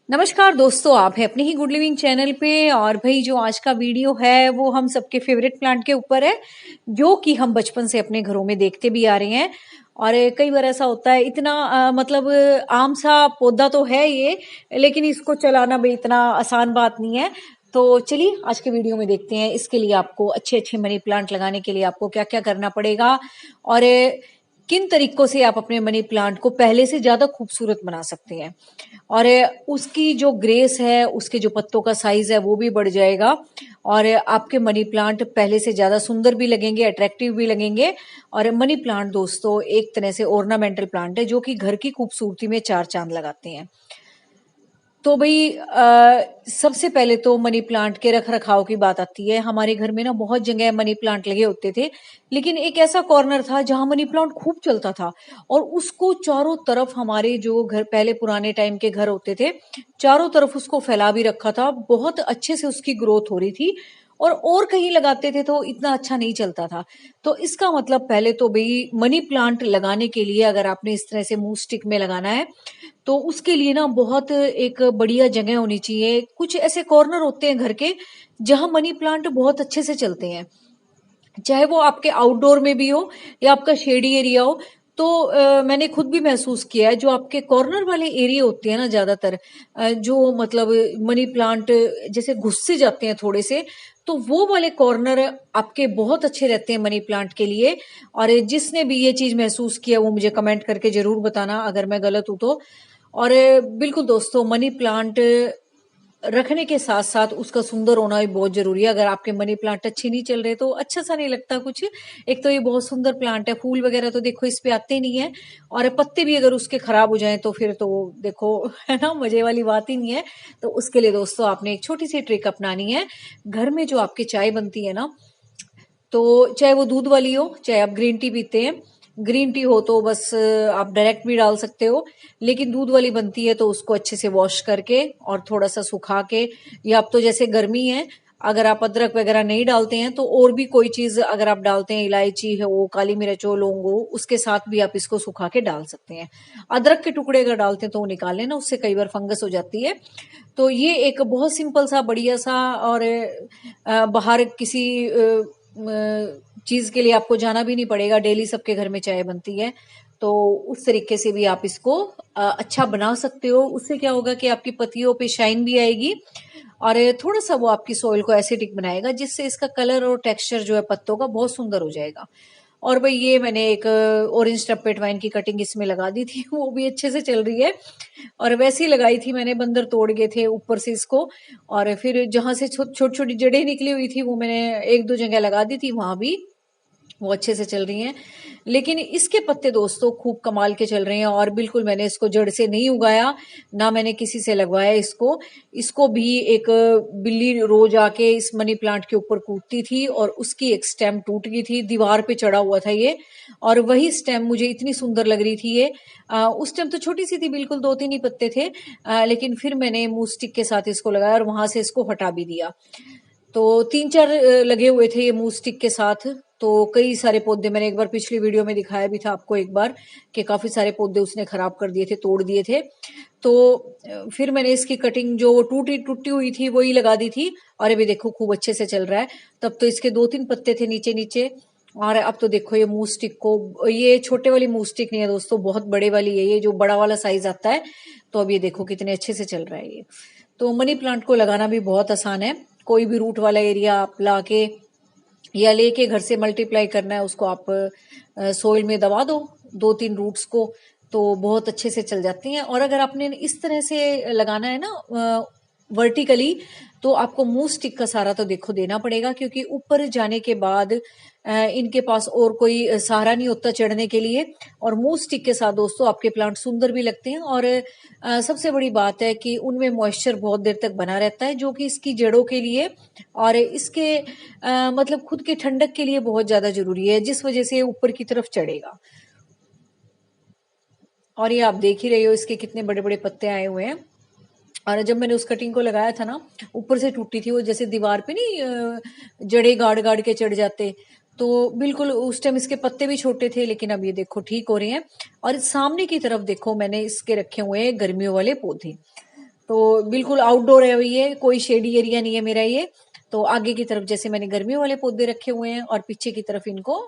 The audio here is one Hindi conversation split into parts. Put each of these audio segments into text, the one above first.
नमस्कार दोस्तों, आप हैं अपने ही गुड लिविंग चैनल पे। और भाई जो आज का वीडियो है वो हम सबके फेवरेट प्लांट के ऊपर है, जो कि हम बचपन से अपने घरों में देखते भी आ रहे हैं। और कई बार ऐसा होता है, इतना मतलब आम सा पौधा तो है ये, लेकिन इसको चलाना भी इतना आसान बात नहीं है। तो चलिए आज के वीडियो में देखते हैं इसके लिए आपको अच्छे अच्छे मनी प्लांट लगाने के लिए आपको क्या क्या करना पड़ेगा, और किन तरीकों से आप अपने मनी प्लांट को पहले से ज्यादा खूबसूरत बना सकते हैं। और उसकी जो ग्रेस है, उसके जो पत्तों का साइज है वो भी बढ़ जाएगा। और आपके मनी प्लांट पहले से ज्यादा सुंदर भी लगेंगे, अट्रैक्टिव भी लगेंगे। और मनी प्लांट दोस्तों एक तरह से ऑर्नामेंटल प्लांट है, जो कि घर की खूबसूरती में चार चांद लगाते हैं। तो भाई सबसे पहले तो मनी प्लांट के रख रखाव की बात आती है। हमारे घर में ना बहुत जगह मनी प्लांट लगे होते थे, लेकिन एक ऐसा कॉर्नर था जहां मनी प्लांट खूब चलता था। और उसको चारों तरफ, हमारे जो घर पहले पुराने टाइम के घर होते थे, चारों तरफ उसको फैला भी रखा था। बहुत अच्छे से उसकी ग्रोथ हो रही थी। और कहीं लगाते थे तो इतना अच्छा नहीं चलता था। तो इसका मतलब पहले तो भाई मनी प्लांट लगाने के लिए अगर आपने इस तरह से मुंह स्टिक में लगाना है, तो उसके लिए ना बहुत एक बढ़िया जगह होनी चाहिए। कुछ ऐसे कॉर्नर होते हैं घर के जहां मनी प्लांट बहुत अच्छे से चलते हैं, चाहे वो आपके आउटडोर में भी हो या आपका शेडी एरिया हो। तो मैंने खुद भी महसूस किया है, जो आपके कॉर्नर वाले एरिया होते हैं ना, ज्यादातर जो मतलब मनी प्लांट जैसे घुस से जाते हैं थोड़े से, तो वो वाले कॉर्नर आपके बहुत अच्छे रहते हैं मनी प्लांट के लिए। और जिसने भी ये चीज महसूस किया वो मुझे कमेंट करके जरूर बताना अगर मैं गलत हूं तो। और बिल्कुल दोस्तों, मनी प्लांट रखने के साथ साथ उसका सुंदर होना भी बहुत जरूरी है। अगर आपके मनी प्लांट अच्छे नहीं चल रहे तो अच्छा सा नहीं लगता कुछ। एक तो ये बहुत सुंदर प्लांट है, फूल वगैरह तो देखो इस पे आते नहीं है, और पत्ते भी अगर उसके खराब हो जाएं तो फिर तो देखो है ना, मजे वाली बात ही नहीं है। तो उसके लिए दोस्तों आपने एक छोटी सी ट्रिक अपनानी है। घर में जो आपकी चाय बनती है ना, तो चाहे वो दूध वाली हो, चाहे आप ग्रीन टी पीते हैं, ग्रीन टी हो तो बस आप डायरेक्ट भी डाल सकते हो। लेकिन दूध वाली बनती है तो उसको अच्छे से वॉश करके और थोड़ा सा सुखा के, या अब तो जैसे गर्मी है, अगर आप अदरक वगैरह नहीं डालते हैं तो और भी कोई चीज अगर आप डालते हैं, इलायची है वो, काली मिर्च हो, लौंग हो, उसके साथ भी आप इसको सुखा के डाल सकते हैं। अदरक के टुकड़े अगर डालते हैं तो वो निकाल लेना, उससे कई बार फंगस हो जाती है। तो ये एक बहुत सिंपल सा बढ़िया सा, और बाहर किसी चीज के लिए आपको जाना भी नहीं पड़ेगा, डेली सबके घर में चाय बनती है। तो उस तरीके से भी आप इसको अच्छा बना सकते हो। उससे क्या होगा कि आपकी पत्तियों पे शाइन भी आएगी, और थोड़ा सा वो आपकी सॉइल को एसिडिक बनाएगा, जिससे इसका कलर और टेक्सचर जो है पत्तों का बहुत सुंदर हो जाएगा। और भाई ये मैंने एक ऑरेंज टपेट वाइन की कटिंग इसमें लगा दी थी वो भी अच्छे से चल रही है। और वैसे ही लगाई थी मैंने, बंदर तोड़ गए थे ऊपर से इसको। और फिर जहां से छोटी छोटी जड़ें निकली हुई थी वो मैंने एक दो जगह लगा दी थी, वहां भी वो अच्छे से चल रही हैं। लेकिन इसके पत्ते दोस्तों खूब कमाल के चल रहे हैं, और बिल्कुल मैंने इसको जड़ से नहीं उगाया, ना मैंने किसी से लगवाया इसको। इसको भी एक बिल्ली रोज आके इस मनी प्लांट के ऊपर कूदती थी, और उसकी एक स्टेम टूट गई थी, दीवार पे चढ़ा हुआ था ये। और वही स्टेम मुझे इतनी सुंदर लग रही थी ये। उस टाइम तो छोटी सी थी बिल्कुल, दो तीन ही पत्ते थे। लेकिन फिर मैंने मूव स्टिक के साथ इसको लगाया और वहां से इसको हटा भी दिया। तो तीन चार लगे हुए थे ये मूव स्टिक के साथ। तो कई सारे पौधे मैंने एक बार पिछली वीडियो में दिखाया भी था आपको एक बार, कि काफी सारे पौधे उसने खराब कर दिए थे, तोड़ दिए थे। तो फिर मैंने इसकी कटिंग जो वो टूटी टूटी हुई थी वही लगा दी थी। और अभी देखो खूब अच्छे से चल रहा है। तब तो इसके दो तीन पत्ते थे नीचे नीचे, और अब तो देखो ये मूव स्टिक को, ये छोटे वाली मूव स्टिक नहीं है दोस्तों, बहुत बड़े वाली है ये, जो बड़ा वाला साइज आता है। तो अब ये देखो कितने अच्छे से चल रहा है ये। तो मनी प्लांट को लगाना भी बहुत आसान है। कोई भी रूट वाला एरिया आप लाके या लेके घर से मल्टीप्लाई करना है, उसको आप सोइल में दबा दो, दो तीन रूट्स को, तो बहुत अच्छे से चल जाती हैं। और अगर आपने इस तरह से लगाना है ना वर्टिकली, तो आपको मूव स्टिक का सारा तो देखो देना पड़ेगा, क्योंकि ऊपर जाने के बाद इनके पास और कोई सहारा नहीं होता चढ़ने के लिए। और मूव स्टिक के साथ दोस्तों आपके प्लांट सुंदर भी लगते हैं, और सबसे बड़ी बात है कि उनमें मॉइस्चर बहुत देर तक बना रहता है, जो कि इसकी जड़ों के लिए और इसके मतलब खुद के ठंडक के लिए बहुत ज्यादा जरूरी है, जिस वजह से ऊपर की तरफ चढ़ेगा। और ये आप देख ही रहे हो इसके कितने बड़े बड़े पत्ते आए हुए हैं। और जब मैंने उस कटिंग को लगाया था ना, ऊपर से टूटी थी वो, जैसे दीवार पे नहीं जड़े गाड़ गाड़ के चढ़ जाते, तो बिल्कुल उस टाइम इसके पत्ते भी छोटे थे, लेकिन अब ये देखो ठीक हो रहे हैं। और सामने की तरफ देखो मैंने इसके रखे हुए हैं गर्मियों वाले पौधे। तो बिल्कुल आउटडोर है ये, कोई शेडी एरिया नहीं है मेरा ये। तो आगे की तरफ जैसे मैंने गर्मियों वाले पौधे रखे हुए हैं और पीछे की तरफ इनको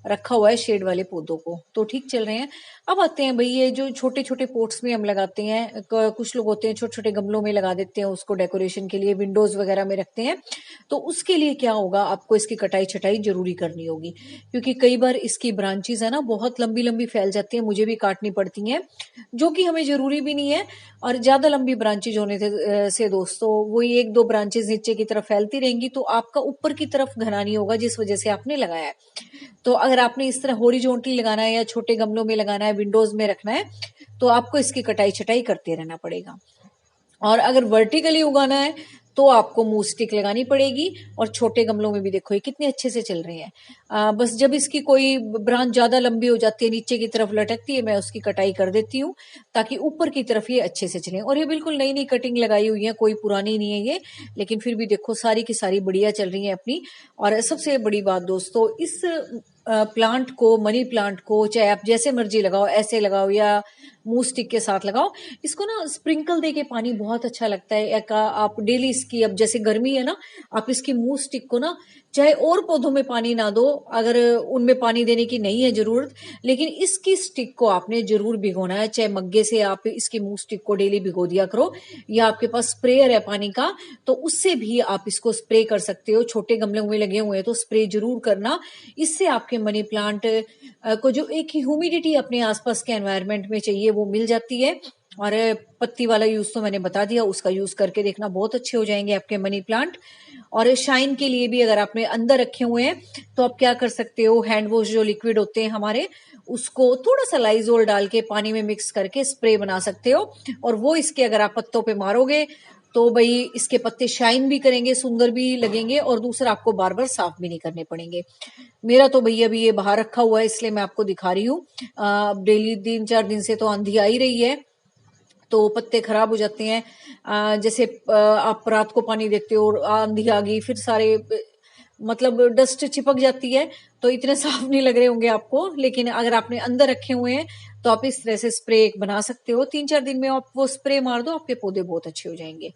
रखा हुआ है शेड वाले पौधों को, तो ठीक चल रहे हैं। अब आते हैं भाई ये जो छोटे छोटे पोट्स में हम लगाते हैं, कुछ लोग होते हैं छोटे छोटे गमलों में लगा देते हैं उसको डेकोरेशन के लिए, विंडोज वगैरह में रखते हैं। तो उसके लिए क्या होगा, आपको इसकी कटाई छटाई जरूरी करनी होगी, क्योंकि कई बार इसकी ब्रांचेस है ना बहुत लंबी लंबी फैल जाती है, मुझे भी काटनी पड़ती हैं, जो कि हमें जरूरी भी नहीं है। और ज्यादा लंबी ब्रांचेज होने से दोस्तों वही एक दो ब्रांचेज नीचे की तरफ फैलती रहेंगी, तो आपका ऊपर की तरफ घना नहीं होगा जिस वजह से आपने लगाया है। तो अगर आपने इस तरह हॉरिजॉन्टली लगाना है या छोटे गमलों में लगाना है, विंडोज में रखना है, तो आपको इसकी कटाई छटाई करते रहना पड़ेगा। और अगर वर्टिकली उगाना है तो आपको मूव स्टिक लगानी पड़ेगी। और छोटे गमलों में भी देखो ये कितने अच्छे से चल रहे हैं। बस जब इसकी कोई ब्रांच ज्यादा लंबी हो जाती है, नीचे की तरफ लटकती है, मैं उसकी कटाई कर देती हूँ ताकि ऊपर की तरफ ये अच्छे से चले। और ये बिल्कुल नई नई कटिंग लगाई हुई है, कोई पुरानी नहीं है ये, लेकिन फिर भी देखो सारी की सारी बढ़िया चल रही है अपनी। और सबसे बड़ी बात दोस्तों, इस प्लांट को, मनी प्लांट को, चाहे आप जैसे मर्जी लगाओ, ऐसे लगाओ या मूव स्टिक के साथ लगाओ, इसको ना स्प्रिंकल दे के पानी बहुत अच्छा लगता है। या आप डेली इसकी, अब जैसे गर्मी है ना, आप इसकी मूव स्टिक को ना, चाहे और पौधों में पानी ना दो अगर उनमें पानी देने की नहीं है जरूरत, लेकिन इसकी स्टिक को आपने जरूर भिगोना है। चाहे मग्गे से आप इसकी मूव स्टिक को डेली भिगो दिया करो, या आपके पास स्प्रेयर है पानी का तो उससे भी आप इसको स्प्रे कर सकते हो। छोटे गमले में लगे हुए हैं तो स्प्रे जरूर करना, इससे आपके मनी प्लांट को जो एक ह्यूमिडिटी अपने आसपास के एनवायरनमेंट में चाहिए वो मिल जाती है। और पत्ती वाला यूज तो मैंने बता दिया, उसका यूज करके देखना, बहुत अच्छे हो जाएंगे आपके मनी प्लांट। और शाइन के लिए भी अगर आपने अंदर रखे हुए हैं तो आप क्या कर सकते हो, हैंड वॉश जो लिक्विड होते हैं हमारे, उसको थोड़ा सा लाइजोल डाल के पानी में मिक्स करके स्प्रे बना सकते हो। और वो इसके अगर आप पत्तों पे मारोगे तो भाई इसके पत्ते शाइन भी करेंगे, सुंदर भी लगेंगे, और दूसरा आपको बार बार साफ भी नहीं करने पड़ेंगे। मेरा तो भैया अभी ये बाहर रखा हुआ है इसलिए मैं आपको दिखा रही हूँ। अब डेली 3-4 दिन से तो आंधी आ ही रही है तो पत्ते खराब हो जाते हैं। जैसे आप रात को पानी देते हो और आंधी आ गई, फिर सारे मतलब डस्ट चिपक जाती है, तो इतने साफ नहीं लग रहे होंगे आपको। लेकिन अगर आपने अंदर रखे हुए हैं तो आप इस तरह से स्प्रे एक बना सकते हो, 3-4 दिन में आप वो स्प्रे मार दो, आपके पौधे बहुत अच्छे हो जाएंगे।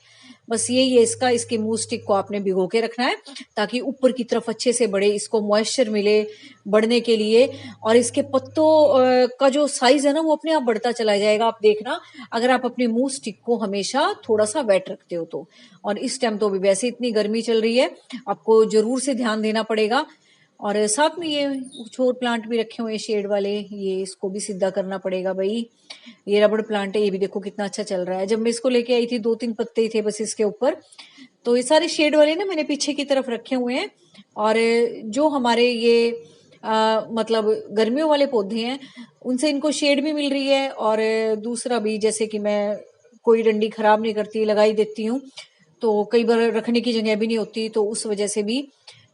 बस यही है इसका, इसके मूव स्टिक को आपने भिगो के रखना है ताकि ऊपर की तरफ अच्छे से बढ़े, इसको मॉइस्चर मिले बढ़ने के लिए। और इसके पत्तों का जो साइज है ना वो अपने आप बढ़ता चला जाएगा, आप देखना अगर आप अपने मूव स्टिक को हमेशा थोड़ा सा वेट रखते हो तो। और इस टाइम तो अभी वैसे इतनी गर्मी चल रही है, आपको जरूर से ध्यान देना पड़ेगा। और साथ में ये कुछ और प्लांट भी रखे हुए हैं शेड वाले, ये इसको भी सीधा करना पड़ेगा भाई। ये रबड़ प्लांट है, ये भी देखो कितना अच्छा चल रहा है। जब मैं इसको लेके आई थी 2-3 पत्ते ही थे बस इसके ऊपर। तो ये सारे शेड वाले ना मैंने पीछे की तरफ रखे हुए हैं। और जो हमारे ये मतलब गर्मियों वाले पौधे हैं उनसे इनको शेड भी मिल रही है, और दूसरा भी जैसे कि मैं कोई डंडी खराब नहीं करती, लगा ही देती हूँ, तो कई बार रखने की जगह भी नहीं होती, तो उस वजह से भी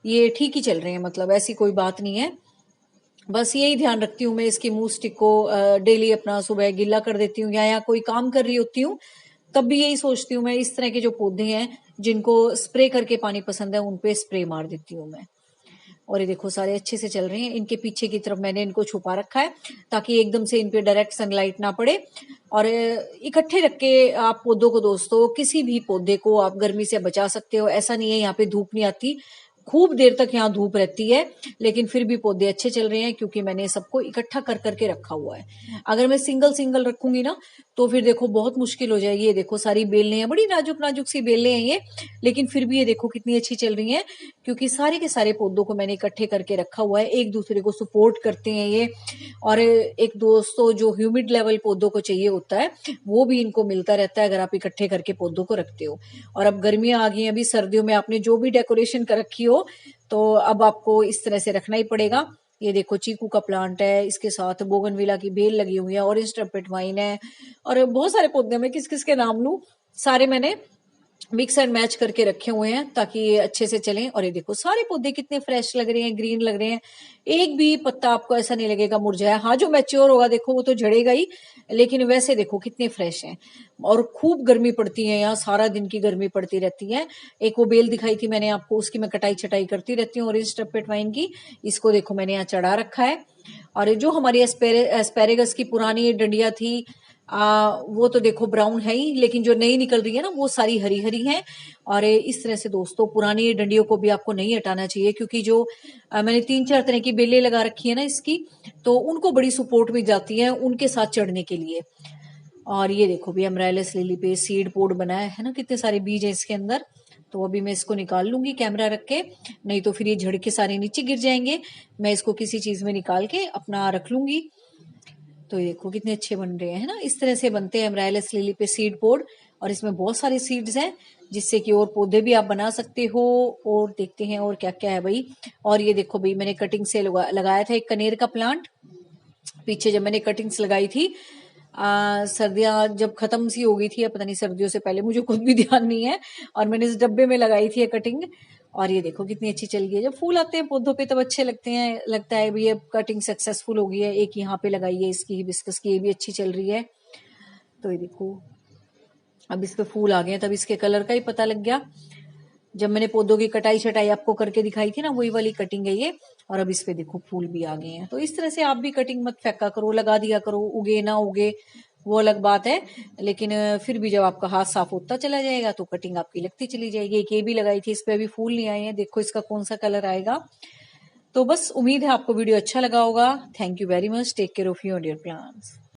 ये ठीक ही चल रहे हैं, मतलब ऐसी कोई बात नहीं है। बस यही ध्यान रखती हूँ मैं, इसकी मूव स्टिक को डेली अपना सुबह गीला कर देती हूँ, या कोई काम कर रही होती हूँ तब भी यही सोचती हूँ मैं, इस तरह के जो पौधे हैं जिनको स्प्रे करके पानी पसंद है उन पे स्प्रे मार देती हूँ मैं। और ये देखो सारे अच्छे से चल रहे हैं। इनके पीछे की तरफ मैंने इनको छुपा रखा है ताकि एकदम से इन पे डायरेक्ट सनलाइट ना पड़े। और इकट्ठे रख के आप पौधों को दोस्तों, किसी भी पौधे को आप गर्मी से बचा सकते हो। ऐसा नहीं है यहाँ पे धूप नहीं आती, खूब देर तक यहाँ धूप रहती है, लेकिन फिर भी पौधे अच्छे चल रहे हैं क्योंकि मैंने सबको इकट्ठा कर करके रखा हुआ है। अगर मैं सिंगल सिंगल रखूंगी ना तो फिर देखो बहुत मुश्किल हो जाएगी। ये देखो सारी बेलें हैं, बड़ी नाजुक नाजुक सी बेलें हैं ये, लेकिन फिर भी ये देखो कितनी अच्छी चल रही हैं क्योंकि सारे के सारे पौधों को मैंने इकट्ठे करके रखा हुआ है, एक दूसरे को सपोर्ट करते हैं ये। और एक दोस्तों जो ह्यूमिड लेवल पौधों को चाहिए होता है वो भी इनको मिलता रहता है अगर आप इकट्ठे करके पौधों को रखते हो। और अब गर्मियां आ गई हैं, अभी सर्दियों में आपने जो भी डेकोरेशन कर रखी हो तो अब आपको इस तरह से रखना ही पड़ेगा। ये देखो चीकू का प्लांट है, इसके साथ बोगनविला की बेल लगी हुई है, ऑरेंज ट्रम्पेट वाइन है, और बहुत सारे पौधे, मैं किस किस के नाम लूं, सारे मैंने मिक्स एंड मैच करके रखे हुए हैं ताकि ये अच्छे से चलें। और ये देखो सारे पौधे कितने फ्रेश लग रहे हैं, ग्रीन लग रहे हैं, एक भी पत्ता आपको ऐसा नहीं लगेगा मुरझाया। हाँ जो मैच्योर होगा देखो वो तो झड़ेगा ही, लेकिन वैसे देखो कितने फ्रेश हैं। और खूब गर्मी पड़ती है यहाँ, सारा दिन की गर्मी पड़ती रहती है। एक वो बेल दिखाई थी मैंने आपको, उसकी मैं कटाई छटाई करती रहती हूँ, ऑरेंज ट्रम्पेट वाइन की, इसको देखो मैंने यहाँ चढ़ा रखा है। और जो हमारी एस्पेरेगस की पुरानी डंडिया थी वो तो देखो ब्राउन है ही, लेकिन जो नई निकल रही है ना वो सारी हरी हरी है। और इस तरह से दोस्तों पुरानी डंडियों को भी आपको नहीं हटाना चाहिए, क्योंकि जो मैंने 3-4 तरह की बेलें लगा रखी है ना इसकी, तो उनको बड़ी सपोर्ट मिल जाती है उनके साथ चढ़ने के लिए। और ये देखो भी अमराइलस लिली पे सीड पोड बना है ना, कितने सारे बीज है इसके अंदर। तो अभी मैं इसको निकाल लूंगी कैमरा रख के, नहीं तो फिर ये झड़ के सारे नीचे गिर जाएंगे। मैं इसको किसी चीज में निकाल के अपना रख लूंगी। तो ये देखो कितने अच्छे बन रहे हैं ना, इस तरह से बनते हैं अमराइलस लिली पे सीड पोड। और इसमें बहुत सारे सीड्स हैं, जिससे कि और पौधे भी आप बना सकते हो। और देखते हैं और क्या क्या है भाई। और ये देखो भाई मैंने कटिंग से लगाया था एक कनेर का प्लांट, पीछे जब मैंने कटिंग्स लगाई थी। सर्दियां जब खत्म सी हो गई थी, या पता नहीं सर्दियों से पहले, मुझे खुद भी ध्यान नहीं है। और मैंने इस डब्बे में लगाई थी ये कटिंग। और ये देखो कितनी अच्छी चल गई है। जब फूल आते हैं पौधों पे तब अच्छे लगते हैं, लगता है भी ये कटिंग सक्सेसफुल हो गई है। एक यहाँ पे लगाई है इसकी हिबिस्कस की, ये भी अच्छी चल रही है। तो ये देखो अब इस पे फूल आ गए हैं, तब इसके कलर का ही पता लग गया। जब मैंने पौधों की कटाई छटाई आपको करके दिखाई थी ना, वही वाली कटिंग है ये। और अब इस पे देखो फूल भी आ गए हैं। तो इस तरह से आप भी कटिंग मत फेंका करो, लगा दिया करो, उगे ना उगे वो अलग बात है। लेकिन फिर भी जब आपका हाथ साफ होता चला जाएगा तो कटिंग आपकी लगती चली जाएगी। एक ये भी लगाई थी, इस पे अभी फूल नहीं आए हैं, देखो इसका कौन सा कलर आएगा। तो बस उम्मीद है आपको वीडियो अच्छा लगा होगा। Thank you very much, take care of you and your plants.